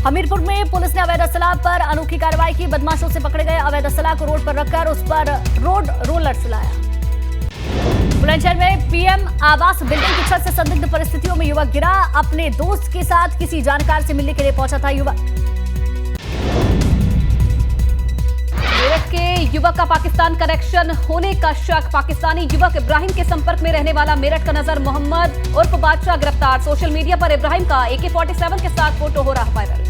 हमीरपुर में पुलिस ने अवैध असला पर अनोखी कार्रवाई की। बदमाशों से पकड़े गए अवैध असला को रोड पर रखकर उस पर रोड रोलर चलाया। बुलंदशहर में पीएम आवास बिल्डिंग की छत से संदिग्ध परिस्थितियों में युवक गिरा। अपने दोस्त के साथ किसी जानकार से मिलने के लिए पहुंचा था युवक। मेरठ के युवक का पाकिस्तान कनेक्शन होने का शक। पाकिस्तानी युवक इब्राहिम के संपर्क में रहने वाला मेरठ का नजर मोहम्मद उर्फ बादशाह गिरफ्तार। सोशल मीडिया पर इब्राहिम का AK-47 के साथ फोटो हो रहा वायरल।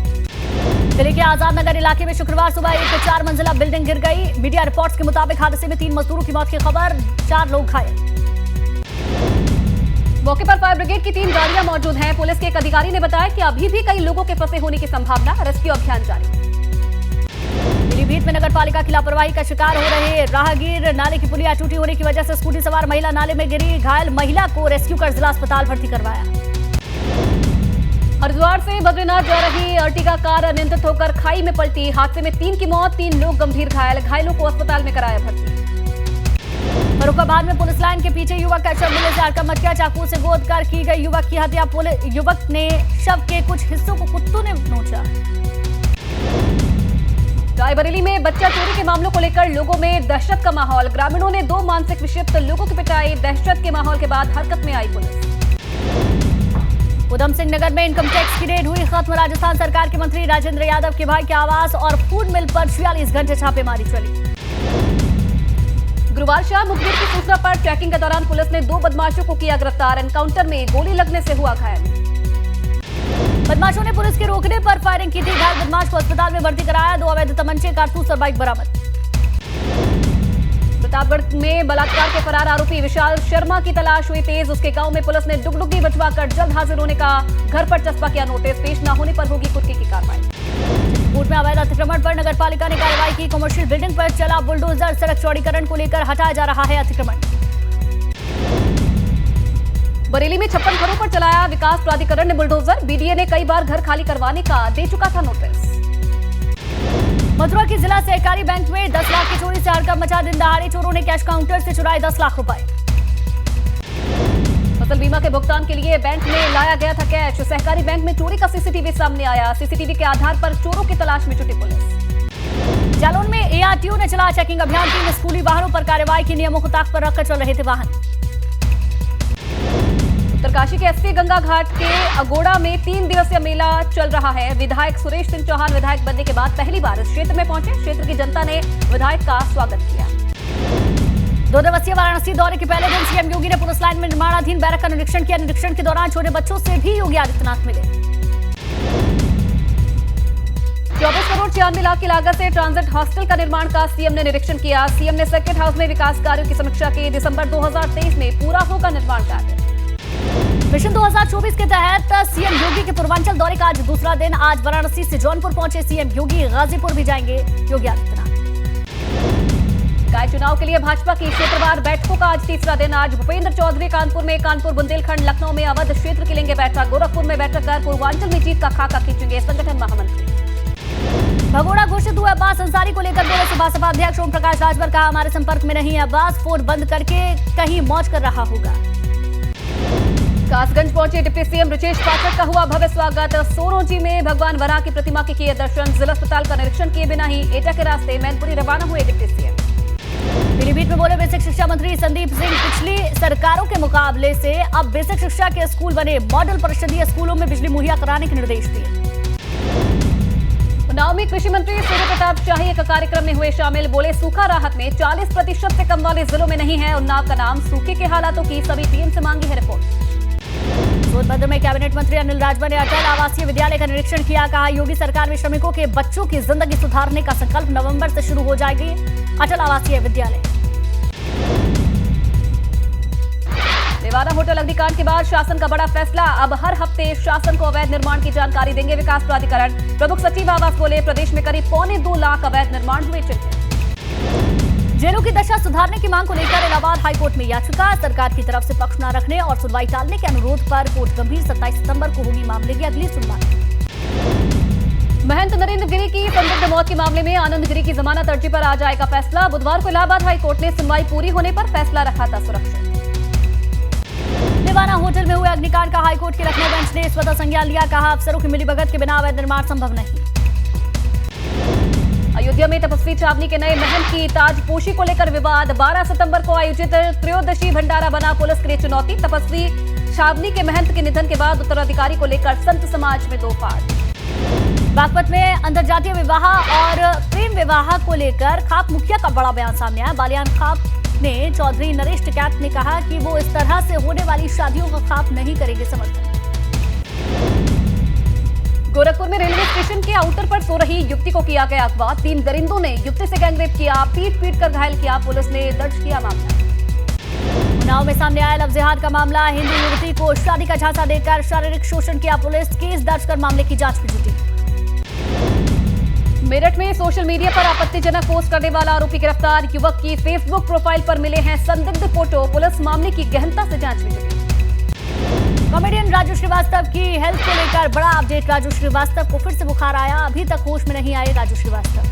दिल्ली के आजाद नगर इलाके में शुक्रवार सुबह एक 4 मंजिला बिल्डिंग गिर गई। मीडिया रिपोर्ट्स के मुताबिक हादसे में 3 मजदूरों की मौत की खबर, 4 लोग घायल। मौके पर फायर ब्रिगेड की 3 गाड़ियां मौजूद हैं। पुलिस के एक अधिकारी ने बताया कि अभी भी कई लोगों के फंसे होने की संभावना। रेस्क्यू अभियान जारी। पीलीभीत में नगर पालिका की लापरवाही का शिकार हो रहे राहगीर। नाले की पुलिया टूटी होने की वजह से स्कूटी सवार महिला नाले में गिरी। घायल महिला को रेस्क्यू कर जिला अस्पताल भर्ती करवाया। हरिद्वार से बद्रीनाथ जा रही अर्टिगा कार अनियंत्रित होकर खाई में पलटी। हादसे में 3 की मौत, 3 लोग गंभीर घायल। घायलों को अस्पताल में कराया भर्ती। फर्रुखाबाद में पुलिस लाइन के पीछे युवक का शव मिलने से हड़कंप मच गया। चाकू से गोद कर की गई युवक की हत्या। युवक ने शव के कुछ हिस्सों को कुत्तों ने नोचा। रायबरेली में बच्चा चोरी के मामलों को लेकर लोगों में दहशत का माहौल। ग्रामीणों ने 2 मानसिक विक्षिप्त लोगों की पिटाई। दहशत के माहौल के बाद हरकत में आई पुलिस। उधम सिंह नगर में इनकम टैक्स की रेड हुई खत्म। राजस्थान सरकार के मंत्री राजेंद्र यादव के भाई के आवास और फूड मिल पर 46 घंटे छापेमारी चली। गुरुवार शाम मुखबिर की सूचना पर चेकिंग के दौरान पुलिस ने 2 बदमाशों को किया गिरफ्तार। एनकाउंटर में गोली लगने से हुआ घायल। बदमाशों ने पुलिस के रोकने पर फायरिंग की थी। घायल बदमाश को अस्पताल में भर्ती कराया। 2 अवैध तमंचे, कारतूस और बाइक बरामद। प्रतापगढ़ में बलात्कार के फरार आरोपी विशाल शर्मा की तलाश हुई तेज। उसके गांव में पुलिस ने डुगडुगी बचवाकर जल्द हाजिर होने का घर पर चस्पा किया नोटिस। पेश न होने पर होगी कुर्की की कार्रवाई। चित्रकूट में अवैध अतिक्रमण पर नगर पालिका ने कार्रवाई की। कमर्शियल बिल्डिंग पर चला बुलडोजर। सड़क चौड़ीकरण को लेकर हटाया जा रहा है अतिक्रमण। बरेली में 56 घरों पर चलाया विकास प्राधिकरण ने बुलडोजर। BDA ने कई बार घर खाली करवाने का दे चुका था नोटिस। मथुरा की जिला सहकारी बैंक में 10 लाख की चोरी से हड़कंप मचा। दिन दहाड़े चोरों ने कैश काउंटर से चुराए 10 लाख रुपए। फसल बीमा के भुगतान के लिए बैंक में लाया गया था कैश। सहकारी बैंक में चोरी का CCTV सामने आया। CCTV के आधार पर चोरों की तलाश में जुटी पुलिस। जालौन में ARTO ने चला चेकिंग अभियान। 3 स्कूली वाहनों पर कार्रवाई की। नियमों को ताक पर रखकर चल रहे थे वाहन। उत्तरकाशी के एसपी गंगा घाट के अगोड़ा में 3 दिवसीय मेला चल रहा है। विधायक सुरेश सिंह चौहान विधायक बनने के बाद पहली बार इस क्षेत्र में पहुंचे। क्षेत्र की जनता ने विधायक का स्वागत किया। 2 दिवसीय वाराणसी दौरे के पहले दिन सीएम योगी ने पुलिस लाइन में निर्माणाधीन बैरक का निरीक्षण किया। निरीक्षण के दौरान छोटे बच्चों से भी योगी आदित्यनाथ मिले। 24 करोड़ 96 लाख की लागत से ट्रांजिट हॉस्टल का निर्माण का सीएम ने निरीक्षण किया। सीएम ने सर्किट हाउस में विकास कार्यों की समीक्षा की। दिसंबर 2023 में पूरा होगा निर्माण कार्य। मिशन 2024 के तहत सीएम योगी के पूर्वांचल दौरे का आज दूसरा दिन। आज वाराणसी से जौनपुर पहुंचे सीएम योगी। गाजीपुर भी जाएंगे योगी आदित्यनाथ। गाय चुनाव के लिए भाजपा की क्षेत्रवार बैठकों का आज तीसरा दिन। आज भूपेंद्र चौधरी कानपुर में, कानपुर बुंदेलखंड, लखनऊ में अवध क्षेत्र की लेंगे बैठक। गोरखपुर में बैठक कर पूर्वांचल में जीत का खाका खींचेंगे संगठन महामंत्री। भगोड़ा घोषित हुए अब्बास अंसारी को लेकर बोले सुबह सपा अध्यक्ष ओम प्रकाश राजभर। कहा हमारे संपर्क में नहीं है अब्बास, फोन बंद करके कहीं मौज कर रहा होगा। कासगंज पहुंचे डिप्टी सीएम बृजेश पाठक का हुआ भव्य स्वागत। सोरोजी में भगवान वराह की प्रतिमा के किए दर्शन। जिला अस्पताल का निरीक्षण किए बिना ही एटा के रास्ते मैनपुरी रवाना हुए डिप्टी सीएम। पीलीभीत में बोले बेसिक शिक्षा मंत्री संदीप सिंह। पिछली सरकारों के मुकाबले से अब बेसिक शिक्षा के स्कूल बने। मॉडल परिषदीय स्कूलों में बिजली मुहैया कराने के निर्देश दिए। उन्नाव में कृषि मंत्री सूर्य प्रताप शाही एक कार्यक्रम में हुए शामिल। बोले सूखा राहत में 40% से कम वाले जिलों में नहीं है उन्नाव का नाम। सूखे के हालातों की सभी पीएम से मांगी है रिपोर्ट। सोनभद्र में कैबिनेट मंत्री अनिल राजभर ने अटल आवासीय विद्यालय का निरीक्षण किया। कहा योगी सरकार में श्रमिकों के बच्चों की जिंदगी सुधारने का संकल्प। नवंबर से शुरू हो जाएगी अटल आवासीय विद्यालय। नेवादा होटल अग्निकांड के बाद शासन का बड़ा फैसला। अब हर हफ्ते शासन को अवैध निर्माण की जानकारी देंगे विकास प्राधिकरण। प्रमुख सचिव आवास बोले प्रदेश में करीब 2.25 लाख अवैध निर्माण हुए चिन्हित। जेलों की दशा सुधारने की मांग को लेकर इलाहाबाद हाईकोर्ट में याचिका। सरकार की तरफ से पक्ष न रखने और सुनवाई टालने के अनुरोध पर कोर्ट गंभीर। 27 सितंबर को होगी मामले की अगली सुनवाई। महंत नरेंद्र गिरी की संदिग्ध मौत के मामले में आनंद गिरी की जमानत अर्जी पर आ जाएगा फैसला। बुधवार को इलाहाबाद हाईकोर्ट ने सुनवाई पूरी होने पर फैसला रखा था सुरक्षित। दीवाना होटल में हुए अग्निकांड का हाईकोर्ट के लखनऊ बेंच ने स्वतः संज्ञान लिया। कहा, अफसरों की मिलीभगत के बिना अवैध निर्माण संभव नहीं। अयोध्या में तपस्वी छावनी के नए महंत की ताजपोशी को लेकर विवाद। 12 सितंबर को आयोजित त्रयोदशी भंडारा बना पुलिस के लिए चुनौती। तपस्वी छावनी के महंत के निधन के बाद उत्तराधिकारी को लेकर संत समाज में दो फाड़। बागपत में अंतरजातीय विवाह और प्रेम विवाह को लेकर खाप मुखिया का बड़ा बयान सामने आया। बालियान खाप ने चौधरी नरेश टिकैत ने कहा कि वो इस तरह से होने वाली शादियों का खाप नहीं करेंगे समर्थन। गोरखपुर में रेलवे स्टेशन के आउटर पर सो रही युवती को किया गया अगवा। 3 दरिंदों ने युवती से गैंगरेप किया, पीट कर घायल किया। पुलिस ने दर्ज किया मामला। उन्नाव में सामने आया लव जिहाद का मामला। हिंदू युवती को शादी का झांसा देकर शारीरिक शोषण किया। पुलिस केस दर्ज कर मामले की जांच में जुटी। मेरठ में सोशल मीडिया पर आपत्तिजनक पोस्ट करने वाला आरोपी गिरफ्तार। युवक की फेसबुक प्रोफाइल पर मिले हैं संदिग्ध फोटो। पुलिस मामले की गहनता से जांच में जुटी। कॉमेडियन राजू श्रीवास्तव की हेल्थ को लेकर बड़ा अपडेट। राजू श्रीवास्तव को फिर से बुखार आया, अभी तक होश में नहीं आए राजू श्रीवास्तव।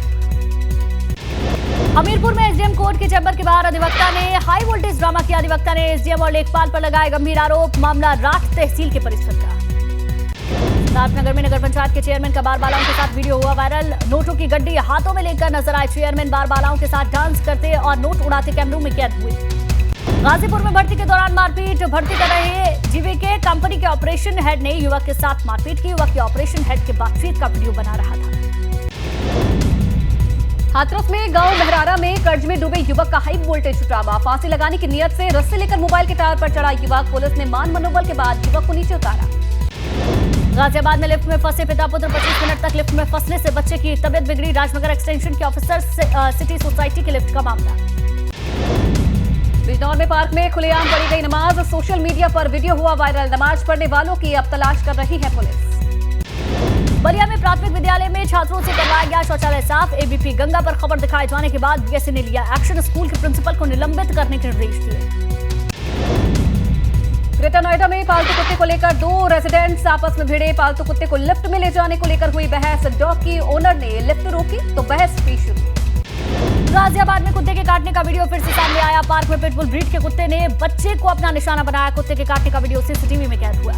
हमीरपुर में एसडीएम कोर्ट के चैम्बर के बाहर अधिवक्ता ने हाई वोल्टेज ड्रामा किया। अधिवक्ता ने एसडीएम और लेखपाल पर लगाए गंभीर आरोप। मामला राठ तहसील के परिसर का। सिद्धार्थनगर में नगर पंचायत के चेयरमैन का बार बालाओं के साथ वीडियो हुआ वायरल। नोटों की गड्डी हाथों में लेकर नजर आए चेयरमैन। बार बालाओं के साथ डांस करते और नोट उड़ाते कैमरों में कैद हुए। गाजीपुर में भर्ती के दौरान मारपीट। भर्ती कर रहे जीवीके कंपनी के ऑपरेशन हेड ने युवक के साथ मारपीट की। युवक के ऑपरेशन हेड के बातचीत का वीडियो बना रहा था। हाथरस में गांव लहरारा में कर्ज में डूबे युवक का हाई वोल्टेज ड्रामा। फांसी लगाने की नियत से रस्सी लेकर मोबाइल के टावर पर चढ़ा युवक। पुलिस ने मान मनोबल के बाद युवक को नीचे उतारा। गाजियाबाद में लिफ्ट में फंसे पिता पुत्र। 25 मिनट तक लिफ्ट में फंसने से बच्चे की तबियत बिगड़ी। राजनगर एक्सटेंशन के ऑफिसर सिटी सोसाइटी के लिफ्ट का मामला। बिजनौर में पार्क में खुलेआम पढ़ी गई नमाज। सोशल मीडिया पर वीडियो हुआ वायरल। नमाज पढ़ने वालों की अब तलाश कर रही है पुलिस। बलिया में प्राथमिक विद्यालय में छात्रों से करवाया गया शौचालय साफ। एबीपी गंगा पर खबर दिखाए जाने के बाद बीएसए ने लिया एक्शन। स्कूल के प्रिंसिपल को निलंबित करने के निर्देश दिए। ग्रेटर नोएडा में पालतू कुत्ते को लेकर 2 रेजिडेंट्स आपस में भिड़े। पालतू कुत्ते को लिफ्ट में ले जाने को लेकर हुई बहस। डॉग की ओनर ने लिफ्ट रोकी तो बहस भी शुरू। गाजियाबाद में कुत्ते के काटने का वीडियो फिर से सामने आया। पार्क में पिटबुल ब्रीड के कुत्ते ने बच्चे को अपना निशाना बनाया। कुत्ते के काटने का वीडियो सीसीटीवी में कैद हुआ।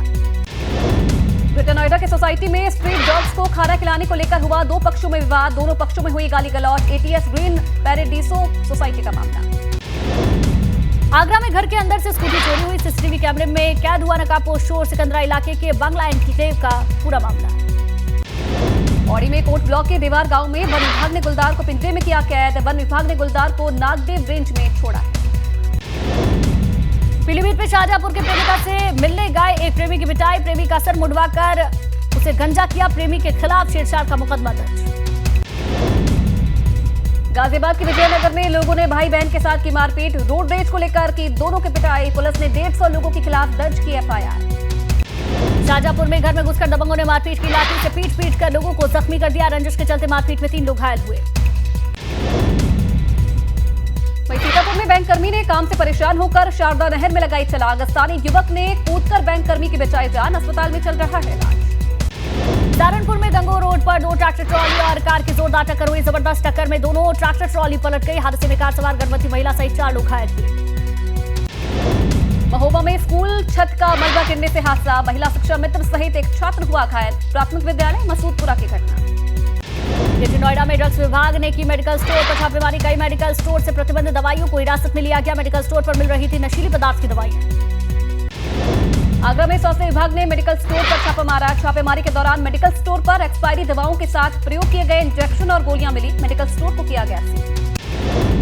ग्रेटर नोएडा के सोसाइटी में स्ट्रीट डॉग्स को खाना खिलाने को लेकर हुआ 2 पक्षों में विवाद। दोनों पक्षों में हुई गाली गलौज। एटीएस ग्रीन पैराडीसो सोसाइटी का मामला। आगरा में घर के अंदर से स्कूटी चोरी हुई। सीसीटीवी कैमरे में कैद हुआ नकाबपोश चोर। सिकंदरा इलाके के बांग्ला एनक्लेव का पूरा मामला। पौड़ी में कोट ब्लॉक के देवार गांव में वन विभाग ने गुलदार को पिंजरे में किया कैद। वन विभाग ने गुलदार को नागदेव रेंज में छोड़ा है। पीलीभीत में शाहजहांपुर के प्रेमिका से मिलने गए एक प्रेमी की पिटाई। प्रेमी का सर मुड़वाकर उसे गंजा किया। प्रेमी के खिलाफ छेड़छाड़ का मुकदमा दर्ज। गाजियाबाद के विजयनगर में लोगों ने भाई बहन के साथ की मारपीट। रोड रेज को लेकर की दोनों की पिटाई। पुलिस ने 150 लोगों के खिलाफ दर्ज की एफआईआर। शाहजहांपुर में घर में घुसकर दबंगों ने मारपीट की। लाठी से पीट कर लोगों को जख्मी कर दिया। रंजिश के चलते मारपीट में 3 लोग घायल हुए। वहीं सीतापुर में बैंक कर्मी ने काम से परेशान होकर शारदा नहर में लगाई छलांग। स्थानीय युवक ने कूदकर बैंक कर्मी की बचाई जान। अस्पताल में चल रहा है इलाज। सहारनपुर में गंगोह रोड पर 2 ट्रैक्टर ट्रॉली और कार की जोरदार टक्कर हुई। जबरदस्त टक्कर में दोनों ट्रैक्टर ट्रॉली पलट गई। हादसे में कार सवार गर्भवती महिला सहित 4 लोग घायल हुए। महोबा में स्कूल छत का मलबा गिरने से हादसा। महिला शिक्षा मित्र सहित एक छात्र हुआ घायल। प्राथमिक विद्यालय मसूदपुरा की घटना। ग्रेटर नोएडा में ड्रग्स विभाग ने की मेडिकल स्टोर पर छापेमारी। कई मेडिकल स्टोर से प्रतिबंधित दवाइयों को हिरासत में लिया गया। मेडिकल स्टोर पर मिल रही थी नशीली पदार्थ की दवाइयां। आगरा में स्वास्थ्य विभाग ने मेडिकल स्टोर पर छापा मारा। छापेमारी के दौरान मेडिकल स्टोर पर एक्सपायरी दवाओं के साथ प्रयोग किए गए इंजेक्शन और गोलियां मिली। मेडिकल स्टोर को किया गया सील।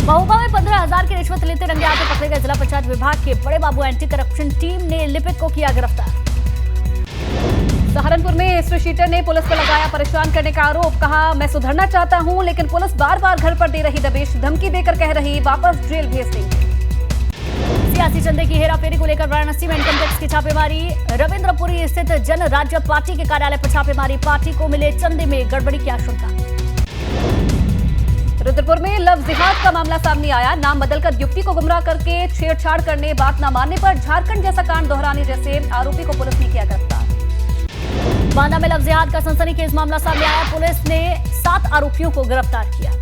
महोबा में 15,000 की रिश्वत लेते रंगे हाथों पकड़े गए जिला पंचायत विभाग के बड़े बाबू एंटी करप्शन टीम ने लिपिक को किया गिरफ्तार। सहारनपुर में हिस्ट्री शीटर ने पुलिस पर लगाया परेशान करने का आरोप। कहा, मैं सुधरना चाहता हूं लेकिन पुलिस बार बार घर पर दे रही दबिश। धमकी देकर कह रही वापस जेल भेज देंगे। सियासी चंदे की हेराफेरी को लेकर वाराणसी में इनकम टैक्स की छापेमारी। रविंद्रपुरी स्थित जन राज्य पार्टी के कार्यालय पर छापेमारी। पार्टी को मिले चंदे में गड़बड़ी की आशंका। रुद्रपुर में लव जिहाद का मामला सामने आया। नाम बदलकर युवती को गुमराह करके छेड़छाड़ करने, बात न मानने पर झारखंड जैसा कांड दोहराने जैसे आरोपी को पुलिस ने किया गिरफ्तार। बांदा में लव जिहाद का सनसनीखेज मामला सामने आया। पुलिस ने 7 आरोपियों को गिरफ्तार किया।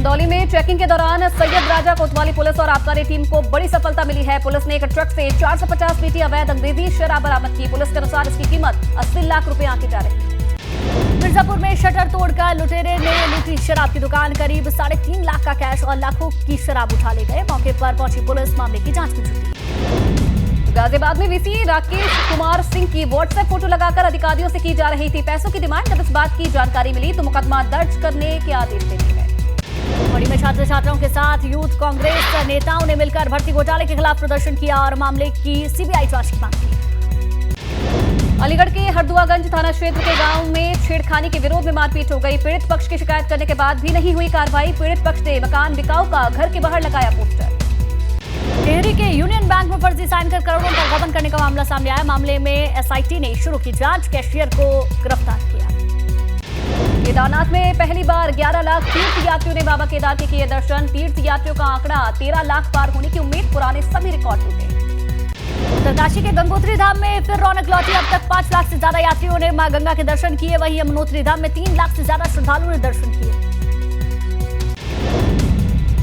चंदौली में चेकिंग के दौरान सैयद राजा कोतवाली पुलिस और आबकारी टीम को बड़ी सफलता मिली है। पुलिस ने एक ट्रक से 450 लीटर अवैध अंग्रेजी शराब बरामद की। पुलिस के अनुसार इसकी कीमत 80 लाख रुपए आंकी जा रही है। मिर्जापुर में शटर तोड़कर लुटेरे ने लूटी शराब की दुकान, करीब 3.5 लाख का कैश और लाखों की शराब उठा ले गए। मौके पर पहुंची पुलिस मामले की जांच में जुटी। गाजियाबाद में वीसी राकेश कुमार सिंह की व्हाट्सएप फोटो लगाकर अधिकारियों से की जा रही थी पैसों की डिमांड। जब इस बात की जानकारी मिली तो मुकदमा दर्ज करने के आदेश दे दिए गए। बड़ी में छात्र छात्राओं के साथ यूथ कांग्रेस नेताओं ने मिलकर भर्ती घोटाले के खिलाफ प्रदर्शन किया और मामले की सीबीआई जांच की मांग की। अलीगढ़ के हरदुआगंज थाना क्षेत्र के गांव में छेड़खानी के विरोध में मारपीट हो गई। पीड़ित पक्ष की शिकायत करने के बाद भी नहीं हुई कार्रवाई। पीड़ित पक्ष ने मकान बिकाऊ का घर के बाहर लगाया पोस्टर। टिहरी के यूनियन बैंक में फर्जी साइन कर करोड़ों का गबन करने का मामला सामने आया। मामले में एसआईटी ने शुरू की जांच, कैशियर को गिरफ्तार किया। केदारनाथ में पहली बार 11 लाख तीर्थ यात्रियों ने बाबा केदार के किए दर्शन। तीर्थ यात्रियों का आंकड़ा 13 लाख पार होने की उम्मीद, पुराने सभी रिकॉर्ड टूटे। उत्तरकाशी के गंगोत्री धाम में फिर रौनक लौटी। अब तक 5 लाख से ज्यादा यात्रियों ने मां गंगा के दर्शन किए। वहीं यमुनोत्री धाम में 3 लाख से ज्यादा श्रद्धालुओं ने दर्शन किए।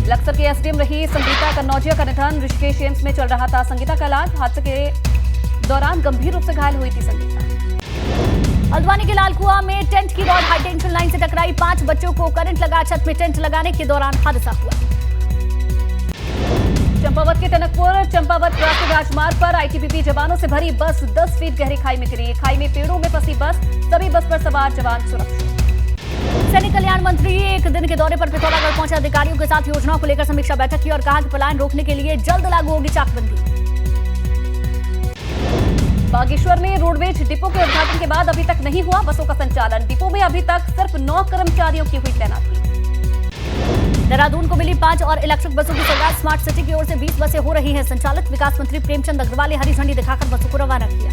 लक्सर के एसडीएम रही संगीता कन्नौजिया का निधन। ऋषिकेश एम्स में चल रहा था संगीता का इलाज। हादसे के दौरान गंभीर रूप से घायल हुई थी संगीता। हल्द्वानी के लालकुआं में टेंट की रॉड हाई टेंशन लाइन से टकराई। 5 बच्चों को करंट लगा। छत में टेंट लगाने के दौरान हादसा हुआ। चंपावत के टनकपुर चंपावत राष्ट्रीय राजमार्ग पर आईटीबीपी जवानों से भरी बस 10 फीट गहरी खाई में गिरी। खाई में पेड़ों में फंसी बस, सभी बस पर सवार जवान सुरक्षित। सैनिक कल्याण मंत्री एक दिन के दौरे पर पिथौरागढ़ पहुंचे। अधिकारियों के साथ योजनाओं को लेकर समीक्षा बैठक की और कहा कि पलायन रोकने के लिए जल्द लागू होगी चाकबंदी। बागेश्वर में रोडवेज डिपो के उद्घाटन के बाद अभी तक नहीं हुआ बसों का संचालन। डिपो में अभी तक सिर्फ 9 कर्मचारियों की हुई तैनाती। देहरादून को मिली 5 और इलेक्ट्रिक बसों की सौगात। स्मार्ट सिटी की ओर से 20 बसें हो रही हैं संचालित। विकास मंत्री प्रेमचंद अग्रवाल ने हरी झंडी दिखाकर बसों को रवाना किया।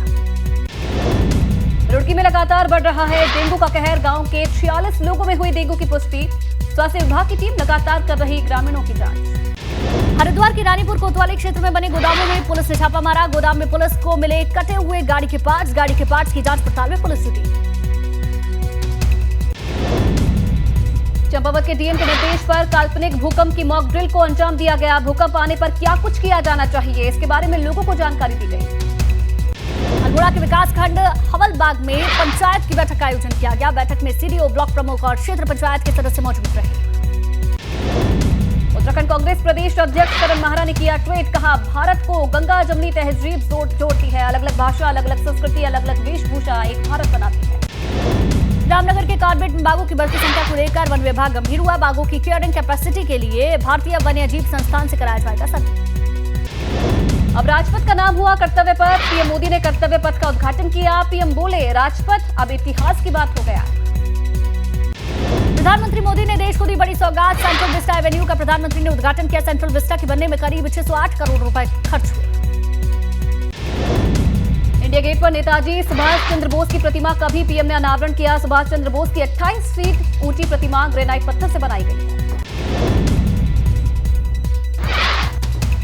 रुड़की में लगातार बढ़ रहा है डेंगू का कहर। गांव के 46 लोगों में हुई डेंगू की पुष्टि। स्वास्थ्य विभाग की टीम लगातार कर रही ग्रामीणों की जांच। हरिद्वार के रानीपुर कोतवाली क्षेत्र में बने गोदामों में पुलिस ने छापा मारा। गोदाम में पुलिस को मिले कटे हुए गाड़ी के पार्ट्स की जांच पड़ताल में पुलिस जुटी। चंपावत के डीएम के निर्देश पर काल्पनिक भूकंप की मॉक ड्रिल को अंजाम दिया गया। भूकंप आने पर क्या कुछ किया जाना चाहिए, इसके बारे में लोगों को जानकारी दी गई। अल्मोड़ा के विकासखंड हवलबाग में पंचायत की बैठक का आयोजन किया गया। बैठक में सीडीओ, ब्लॉक प्रमुख और क्षेत्र पंचायत के सदस्य मौजूद रहे। उत्तराखंड कांग्रेस प्रदेश अध्यक्ष करण माहरा ने किया ट्वीट। कहा, भारत को गंगा जमनी तहजीब जोड़ती है। अलग अलग भाषा, अलग अलग संस्कृति, अलग अलग वेशभूषा एक भारत बनाती है। रामनगर के कॉर्बेट में बाघों की बढ़ती संख्या को लेकर वन विभाग गंभीर हुआ। बाघों की केयरिंग कैपेसिटी के लिए भारतीय वन्यजीव संस्थान से कराया जाएगा सर्वे। अब राजपथ का नाम हुआ कर्तव्य पथ। पीएम मोदी ने कर्तव्य पथ का उद्घाटन किया। पीएम बोले, राजपथ अब इतिहास की बात हो गया। प्रधानमंत्री मोदी ने देश को दी बड़ी सौगात। सेंट्रल विस्टा एवेन्यू का प्रधानमंत्री ने उद्घाटन किया। सेंट्रल विस्टा के बनने में करीब 608 करोड़ रुपए खर्च हुए। इंडिया गेट पर नेताजी सुभाष चंद्र बोस की प्रतिमा का भी पीएम ने अनावरण किया। सुभाष चंद्र बोस की 28 फीट ऊंची प्रतिमा ग्रेनाइट पत्थर से बनाई गई है।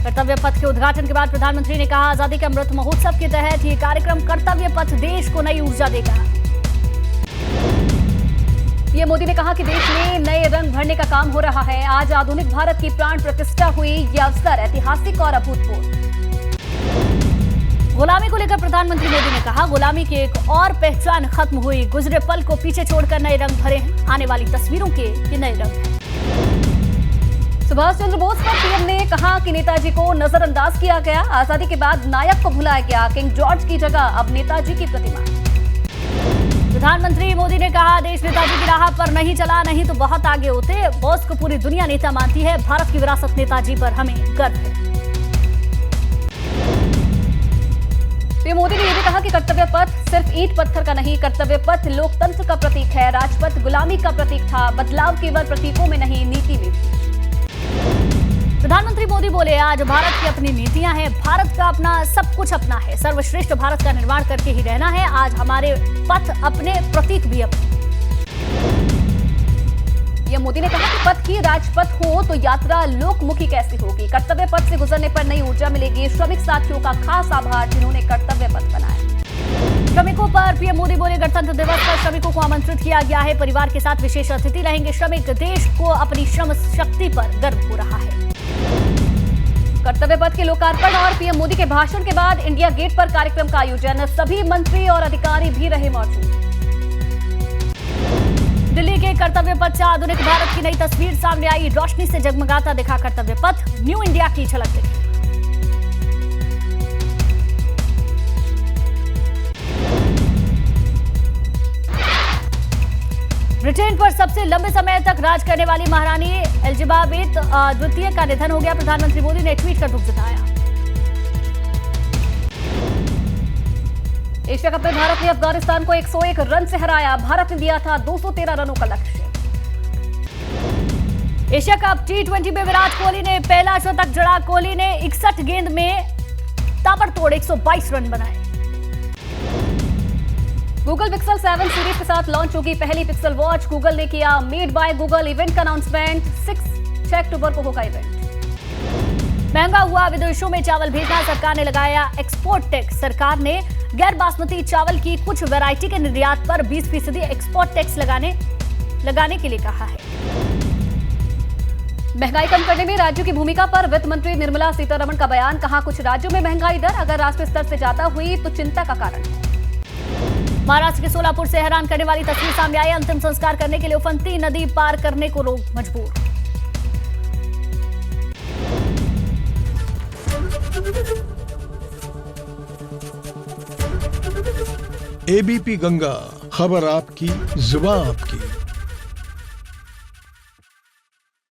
कर्तव्य पथ के उद्घाटन के बाद प्रधानमंत्री ने कहा, आजादी के अमृत महोत्सव के तहत ये कार्यक्रम कर्तव्य पथ देश को नई ऊर्जा देगा। पीएम मोदी ने कहा कि देश में नए रंग भरने का काम हो रहा है। आज आधुनिक भारत की प्राण प्रतिष्ठा हुई। यह अवसर ऐतिहासिक और अभूतपूर्व। गुलामी को लेकर प्रधानमंत्री मोदी ने कहा, गुलामी की एक और पहचान खत्म हुई। गुजरे पल को पीछे छोड़कर नए रंग भरे हैं। आने वाली तस्वीरों के ये नए रंग हैं। सुभाष चंद्र बोस पर पीएम ने कहा कि नेताजी को नजरअंदाज किया गया। आजादी के बाद नायक को भुलाया गया। किंग जॉर्ज की जगह अब नेताजी की प्रतिमा। प्रधानमंत्री मोदी ने कहा, देश नेताजी की राह पर नहीं चला, नहीं तो बहुत आगे होते। बोस को पूरी दुनिया नेता मानती है। भारत की विरासत नेताजी पर हमें गर्व है। पीएम मोदी ने यह भी कहा कि कर्तव्य पथ सिर्फ ईंट पत्थर का नहीं, कर्तव्य पथ लोकतंत्र का प्रतीक है। राजपथ गुलामी का प्रतीक था। बदलाव केवल प्रतीकों में नहीं, नीति में भी। प्रधानमंत्री मोदी बोले, आज भारत की अपनी नीतियां हैं। भारत का अपना सब कुछ अपना है। सर्वश्रेष्ठ भारत का निर्माण करके ही रहना है। आज हमारे पथ अपने, प्रतीक भी अपने। पीएम मोदी ने कहा कि पथ ही राजपथ हो तो यात्रा लोकमुखी कैसी होगी। कर्तव्य पथ से गुजरने पर नई ऊर्जा मिलेगी। श्रमिक साथियों का खास आभार जिन्होंने कर्तव्य पथ बनाया। श्रमिकों पर पीएम मोदी बोले गणतंत्र दिवस पर श्रमिकों को आमंत्रित किया गया है, परिवार के साथ विशेष अतिथि रहेंगे श्रमिक। देश को अपनी श्रम शक्ति पर गर्व हो रहा है। कर्तव्य पथ के लोकार्पण और पीएम मोदी के भाषण के बाद इंडिया गेट पर कार्यक्रम का आयोजन, सभी मंत्री और अधिकारी भी रहे मौजूद। दिल्ली के कर्तव्य पथ से आधुनिक भारत की नई तस्वीर सामने आई, रोशनी से जगमगाता दिखा कर्तव्य पथ, न्यू इंडिया की झलक दिखी। ब्रिटेन पर सबसे लंबे समय तक राज करने वाली महारानी एलिजाबेथ द्वितीय का निधन हो गया, प्रधानमंत्री मोदी ने ट्वीट कर दुख जताया। एशिया कप में भारत ने अफगानिस्तान को 101 रन से हराया, भारत ने दिया था 213 रनों का लक्ष्य। एशिया कप T20 में विराट कोहली ने पहला शतक जड़ा, कोहली ने 61 गेंद में ताबड़तोड़ 122 रन बनाए। गूगल पिक्सल 7 सीरीज के साथ लॉन्च होगी पहली पिक्सल वॉच, गूगल ने किया मेड बाय गूगल इवेंट का अनाउंसमेंट, 6 अक्टूबर को होगा इवेंट। महंगा हुआ विदेशों में चावल भेजना, सरकार ने लगाया एक्सपोर्ट टैक्स, सरकार ने गैर बासमती चावल की कुछ वैरायटी के निर्यात पर 20% एक्सपोर्ट टैक्स लगाने के लिए कहा है। महंगाई कम करने में राज्यों की भूमिका पर वित्त मंत्री निर्मला सीतारमण का बयान, कहा कुछ राज्यों में महंगाई दर अगर राष्ट्रीय स्तर से ज्यादा हुई तो चिंता का कारण है। महाराष्ट्र के सोलापुर से हैरान करने वाली तस्वीर सामने आई, अंतिम संस्कार करने के लिए उफनती नदी पार करने को लोग मजबूर। एबीपी गंगा, खबर आपकी, जुबान आपकी।